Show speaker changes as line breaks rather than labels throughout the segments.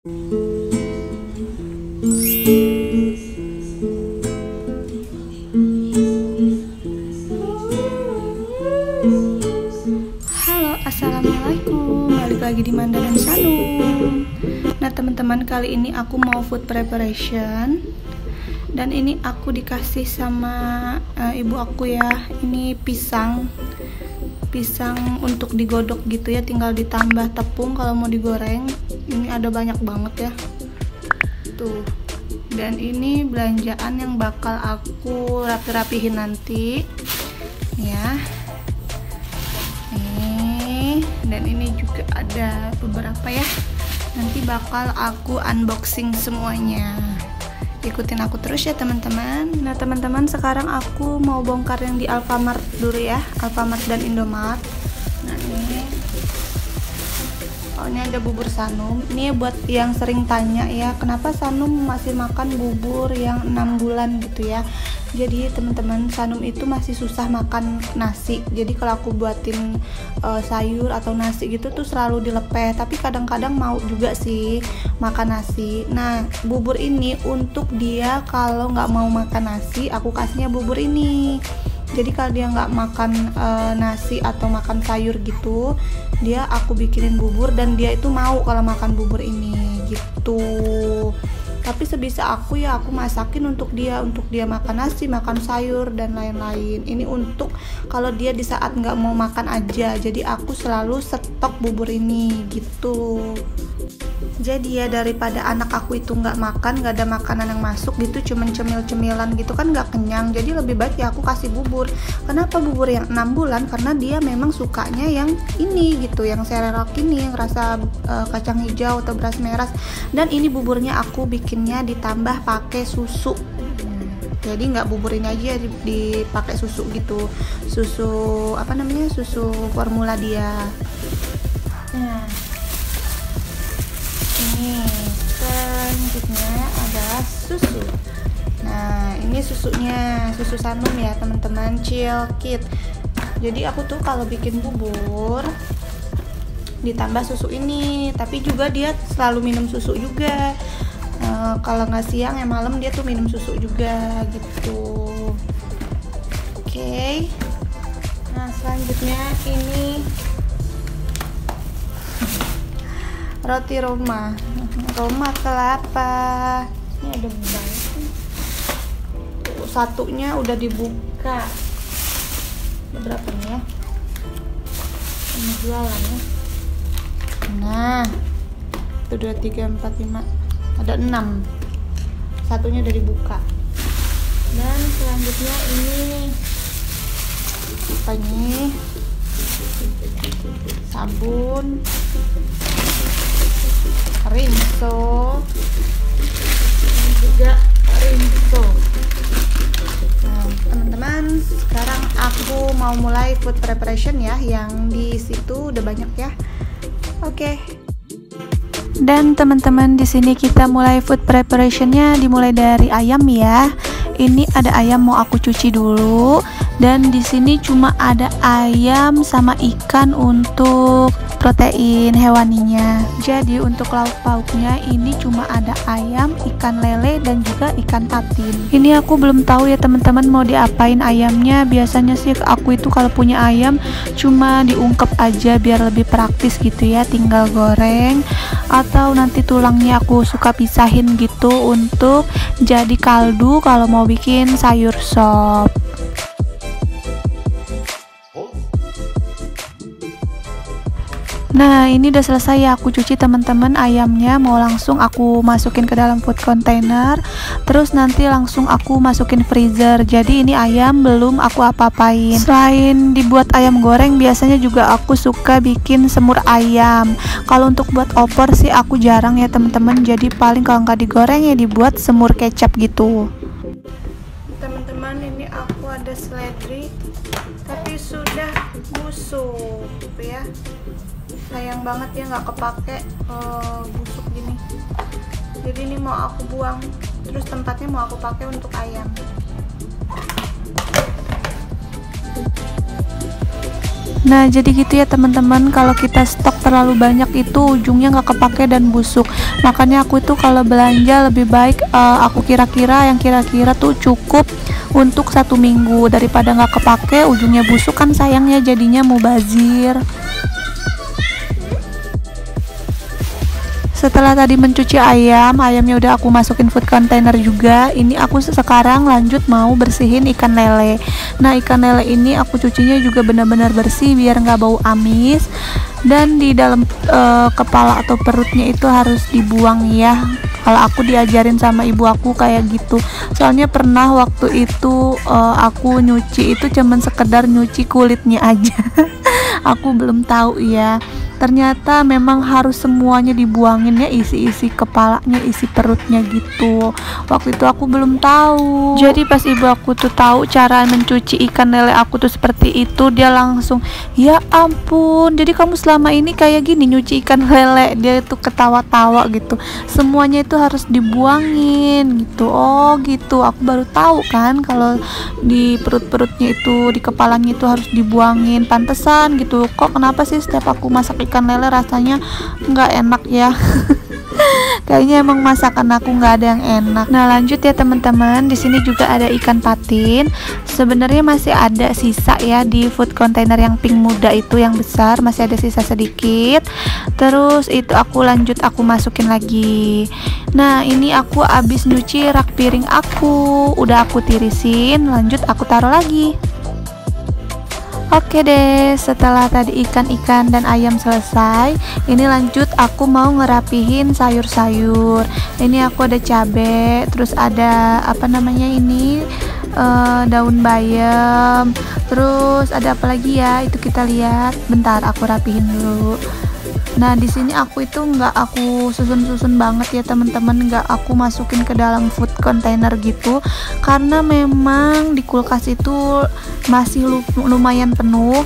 Halo, assalamualaikum. Balik lagi di Manda dan Sanum. Nah teman-teman, kali ini aku mau food preparation. Dan ini aku dikasih sama ibu aku ya. Ini pisang untuk digodok gitu ya, tinggal ditambah tepung kalau mau digoreng. Ini ada banyak banget ya tuh. Dan ini belanjaan yang bakal aku rapi-rapihin nanti ya. Dan ini juga ada beberapa ya, nanti bakal aku unboxing semuanya. Ikutin aku terus ya teman-teman. Nah teman-teman, sekarang aku mau bongkar yang di Alfamart dulu ya, Alfamart dan Indomaret. Nah ini ada bubur Sanum. Ini buat yang sering tanya ya, kenapa Sanum masih makan bubur yang 6 bulan gitu ya. Jadi teman-teman, Sanum itu masih susah makan nasi. Jadi kalau aku buatin sayur atau nasi gitu tuh selalu dilepeh. Tapi kadang-kadang mau juga sih makan nasi. Nah bubur ini untuk dia kalau nggak mau makan nasi, aku kasihnya bubur ini. Jadi kalau dia nggak makan nasi atau makan sayur gitu, dia aku bikinin bubur dan dia itu mau kalau makan bubur ini gitu. Tapi sebisa aku ya aku masakin untuk dia makan nasi, makan sayur dan lain-lain. Ini untuk kalau dia di saat nggak mau makan aja. Jadi aku selalu stok bubur ini gitu. Jadi ya daripada anak aku itu nggak makan, nggak ada makanan yang masuk gitu, cuman cemil-cemilan gitu kan nggak kenyang. Jadi lebih baik ya aku kasih bubur. Kenapa bubur yang 6 bulan? Karena dia memang sukanya yang ini gitu, yang serelak ini, yang rasa kacang hijau atau beras merah. Dan ini buburnya aku bikinnya ditambah pakai susu. Jadi nggak bubur ini aja dipakai susu gitu, susu apa namanya, susu formula dia. Nah ini selanjutnya adalah susu. Nah ini susunya, susu Sanum ya teman-teman, Chilkit. Jadi aku tuh kalau bikin bubur ditambah susu ini, tapi juga dia selalu minum susu juga. Kalau nggak siang ya malam dia tuh minum susu juga gitu. Oke. Nah selanjutnya ini roti Roma kelapa. Ini ada banyak. Satunya udah dibuka. Ada berapa nih ya? Ini jualan ya. Nah, 1, 2, 3, 4, 5. Ada 6. Satunya udah dibuka. Dan selanjutnya ini apa ini? Sabun Rinso, ini juga Rinso. Nah teman-teman, sekarang aku mau mulai food preparation ya. Yang di situ udah banyak ya. Oke. Dan teman-teman, di sini kita mulai food preparationnya, dimulai dari ayam ya. Ini ada ayam mau aku cuci dulu. Dan di sini cuma ada ayam sama ikan untuk protein hewaninya. Jadi untuk lauk pauknya ini cuma ada ayam, ikan lele dan juga ikan patin. Ini aku belum tahu ya teman-teman mau diapain ayamnya. Biasanya sih aku itu kalau punya ayam cuma diungkep aja biar lebih praktis gitu ya, tinggal goreng atau nanti tulangnya aku suka pisahin gitu untuk jadi kaldu kalau mau bikin sayur sop. Nah ini udah selesai ya aku cuci teman-teman ayamnya, mau langsung aku masukin ke dalam food container, terus nanti langsung aku masukin freezer. Jadi ini ayam belum aku apa-apain. Selain dibuat ayam goreng, biasanya juga aku suka bikin semur ayam. Kalau untuk buat opor sih aku jarang ya teman-teman, jadi paling kalau nggak digoreng ya dibuat semur kecap gitu. Teman-teman, ini aku ada seledri tapi sudah busuk ya. Sayang banget ya nggak kepake, busuk gini. Jadi ini mau aku buang, terus tempatnya mau aku pakai untuk ayam. Nah jadi gitu ya teman-teman, kalau kita stok terlalu banyak itu ujungnya nggak kepake dan busuk. Makanya aku itu kalau belanja lebih baik aku kira-kira tuh cukup untuk 1 minggu daripada nggak kepake ujungnya busuk, kan sayangnya jadinya mubazir. Setelah tadi mencuci ayamnya udah aku masukin food container juga. Ini aku sekarang lanjut mau bersihin ikan lele. Nah ikan lele ini aku cucinya juga benar-benar bersih biar nggak bau amis. Dan di dalam kepala atau perutnya itu harus dibuang ya. Kalau aku diajarin sama ibu aku kayak gitu. Soalnya pernah waktu itu aku nyuci itu cuman sekedar nyuci kulitnya aja. Aku belum tahu ya. Ternyata memang harus semuanya dibuangin ya, isi kepalanya, isi perutnya gitu. Waktu itu aku belum tahu. Jadi pas ibu aku tuh tahu cara mencuci ikan lele aku tuh seperti itu, dia langsung, "Ya ampun, jadi kamu selama ini kayak gini nyuci ikan lele?" Dia itu ketawa-tawa gitu. Semuanya itu harus dibuangin gitu. Oh gitu, aku baru tahu kan kalau di perut-perutnya itu, di kepalanya itu harus dibuangin. Pantesan gitu. Kok kenapa sih setiap aku masak ikan lele rasanya nggak enak ya? Kayaknya emang masakan aku nggak ada yang enak. Nah lanjut ya teman-teman, di sini juga ada ikan patin. Sebenarnya masih ada sisa ya di food container yang pink muda itu, yang besar masih ada sisa sedikit. Terus itu aku masukin lagi. Nah ini aku abis nyuci rak piring aku, udah aku tirisin, lanjut aku taruh lagi. Oke deh, setelah tadi ikan dan ayam selesai, ini lanjut aku mau ngerapihin sayur-sayur. Ini aku ada cabai, terus ada apa namanya ini, daun bayam, terus ada apa lagi ya, itu kita lihat. Bentar aku rapihin dulu. Nah di sini aku itu nggak aku susun banget ya teman-teman, nggak aku masukin ke dalam food container gitu, karena memang di kulkas itu masih lumayan penuh,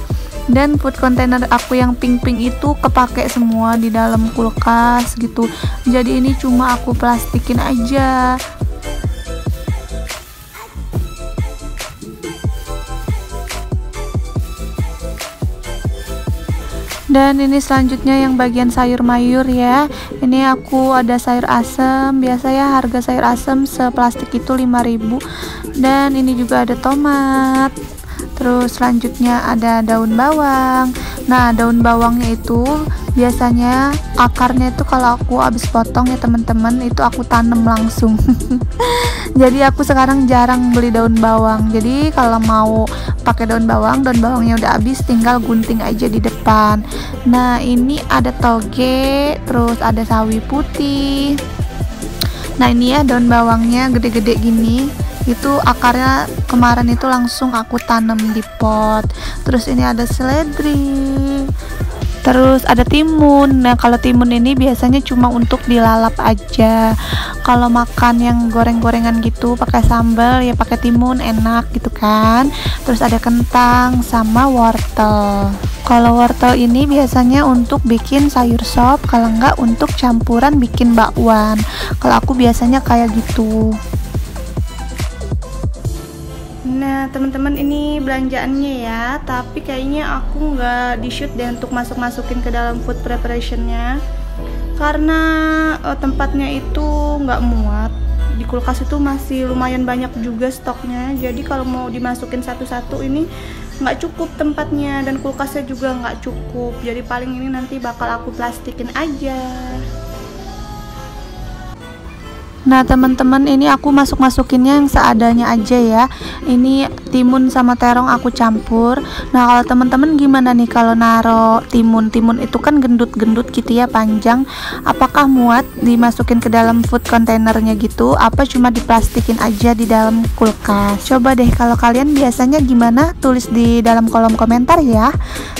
dan food container aku yang pink itu kepake semua di dalam kulkas gitu. Jadi ini cuma aku plastikin aja. Dan ini selanjutnya yang bagian sayur mayur ya. Ini aku ada sayur asem. Biasa ya harga sayur asem seplastik itu 5.000. Dan ini juga ada tomat. Terus selanjutnya ada daun bawang. Nah daun bawangnya itu biasanya akarnya itu kalau aku habis potong ya teman-teman, itu aku tanam langsung. Jadi aku sekarang jarang beli daun bawang. Jadi kalau mau pakai daun bawangnya udah habis, tinggal gunting aja di depan. Nah ini ada toge, terus ada sawi putih. Nah ini ya daun bawangnya gede-gede gini, itu akarnya kemarin itu langsung aku tanam di pot. Terus ini ada seledri, terus ada timun. Nah kalau timun ini biasanya cuma untuk dilalap aja. Kalau makan yang goreng-gorengan gitu pakai sambal ya pakai timun, enak gitu kan. Terus ada kentang sama wortel. Kalau wortel ini biasanya untuk bikin sayur sop, kalau enggak untuk campuran bikin bakwan. Kalau aku biasanya kayak gitu. Nah teman-teman, ini belanjaannya ya, tapi kayaknya aku nggak di shoot deh untuk masukin ke dalam food preparationnya, karena tempatnya itu nggak muat. Di kulkas itu masih lumayan banyak juga stoknya, jadi kalau mau dimasukin satu-satu ini nggak cukup tempatnya, dan kulkasnya juga nggak cukup. Jadi paling ini nanti bakal aku plastikin aja. Nah teman-teman, ini aku masukinnya yang seadanya aja ya. Ini timun sama terong aku campur. Nah kalau teman-teman gimana nih kalau naro timun itu kan gendut-gendut gitu ya, panjang. Apakah muat dimasukin ke dalam food containernya gitu, apa cuma diplastikin aja di dalam kulkas? Coba deh kalau kalian biasanya gimana, tulis di dalam kolom komentar ya.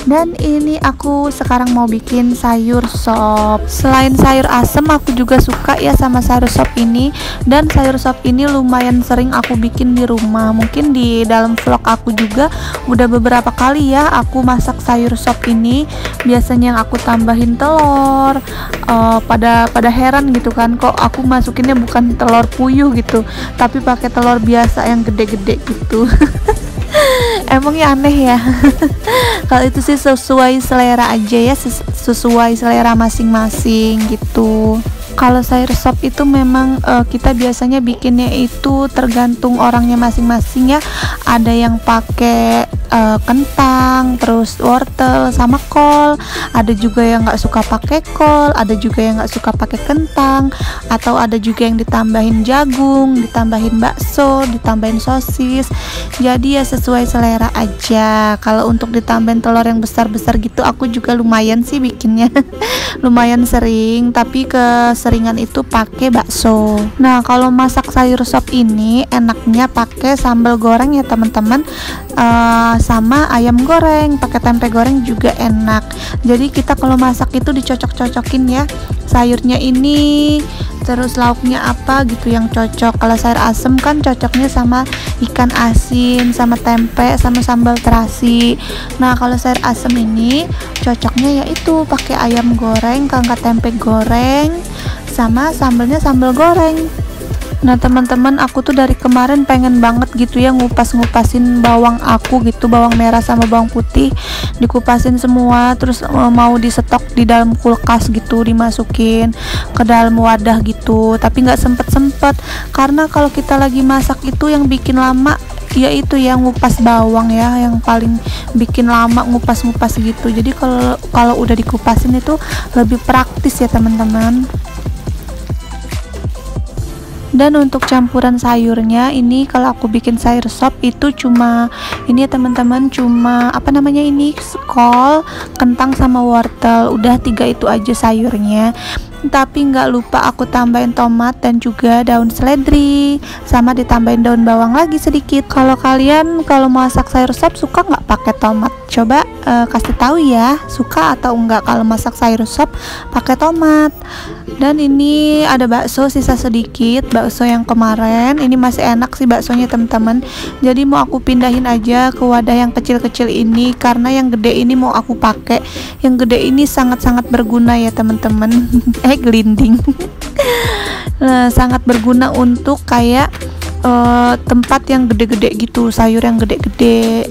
Dan ini aku sekarang mau bikin sayur sop. Selain sayur asem, aku juga suka ya sama sayur sop ini. Dan sayur sop ini lumayan sering aku bikin di rumah. Mungkin di dalam vlog aku juga udah beberapa kali ya aku masak sayur sop ini. Biasanya yang aku tambahin telur, pada heran gitu kan, kok aku masukinnya bukan telur puyuh gitu, tapi pakai telur biasa yang gede-gede gitu. Emangnya aneh ya. Kalau itu sih sesuai selera aja ya, sesuai selera masing-masing gitu. Kalau sayur sop itu memang kita biasanya bikinnya itu tergantung orangnya masing-masing ya. Ada yang pakai kentang, terus wortel sama kol. Ada juga yang nggak suka pakai kol, ada juga yang nggak suka pakai kentang, atau ada juga yang ditambahin jagung, ditambahin bakso, ditambahin sosis. Jadi ya sesuai selera aja. Kalau untuk ditambahin telur yang besar-besar gitu, aku juga lumayan sih bikinnya. Lumayan sering, tapi keseringan itu pakai bakso. Nah, kalau masak sayur sop ini enaknya pakai sambal goreng ya teman-teman, sama ayam goreng, pakai tempe goreng juga enak. Jadi kita kalau masak itu dicocok-cocokin ya, sayurnya ini, terus lauknya apa gitu yang cocok. Kalau sayur asem kan cocoknya sama ikan asin, sama tempe, sama sambal terasi. Nah, kalau sayur asem ini cocoknya yaitu pakai ayam goreng, kalau tempe goreng, sama sambalnya sambal goreng. Nah teman-teman, aku tuh dari kemarin pengen banget gitu ya ngupas-ngupasin bawang aku gitu, bawang merah sama bawang putih dikupasin semua, terus mau disetok di dalam kulkas gitu, dimasukin ke dalam wadah gitu, tapi nggak sempet karena kalau kita lagi masak itu yang bikin lama yaitu yang ngupas bawang ya, yang paling bikin lama ngupas-ngupas gitu. Jadi kalau udah dikupasin itu lebih praktis ya teman-teman. Dan untuk campuran sayurnya ini, kalau aku bikin sayur sop itu cuma ini ya teman-teman, cuma apa namanya ini, kol, kentang sama wortel. Udah 3 itu aja sayurnya. Tapi nggak lupa aku tambahin tomat dan juga daun seledri, sama ditambahin daun bawang lagi sedikit. Kalau kalian kalau masak sayur sop suka nggak pakai tomat? Coba kasih tahu ya, suka atau enggak kalau masak sayur sop pakai tomat. Dan ini ada bakso sisa sedikit, bakso yang kemarin. Ini masih enak sih baksonya teman-teman. Jadi mau aku pindahin aja ke wadah yang kecil-kecil ini, karena yang gede ini mau aku pakai. Yang gede ini sangat-sangat berguna ya teman-teman. Gelinding. Nah, sangat berguna untuk kayak tempat yang gede-gede gitu, sayur yang gede-gede.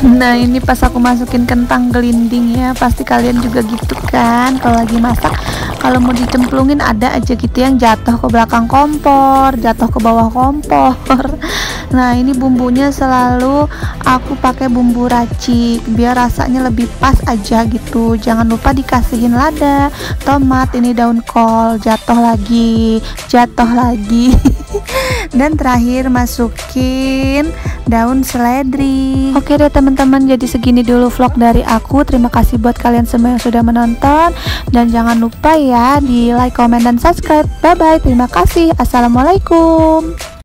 Nah ini pas aku masukin kentang gelinding ya, pasti kalian juga gitu kan kalau lagi masak. Kalau mau dicemplungin ada aja gitu yang jatuh ke belakang kompor, jatuh ke bawah kompor. Nah ini bumbunya selalu aku pakai bumbu racik biar rasanya lebih pas aja gitu. Jangan lupa dikasihin lada, tomat, ini daun kol, jatuh lagi dan terakhir masukin daun seledri. Oke deh teman-teman, jadi segini dulu vlog dari aku. Terima kasih buat kalian semua yang sudah menonton, dan jangan lupa ya di like, comment, dan subscribe. Bye bye, terima kasih, assalamualaikum.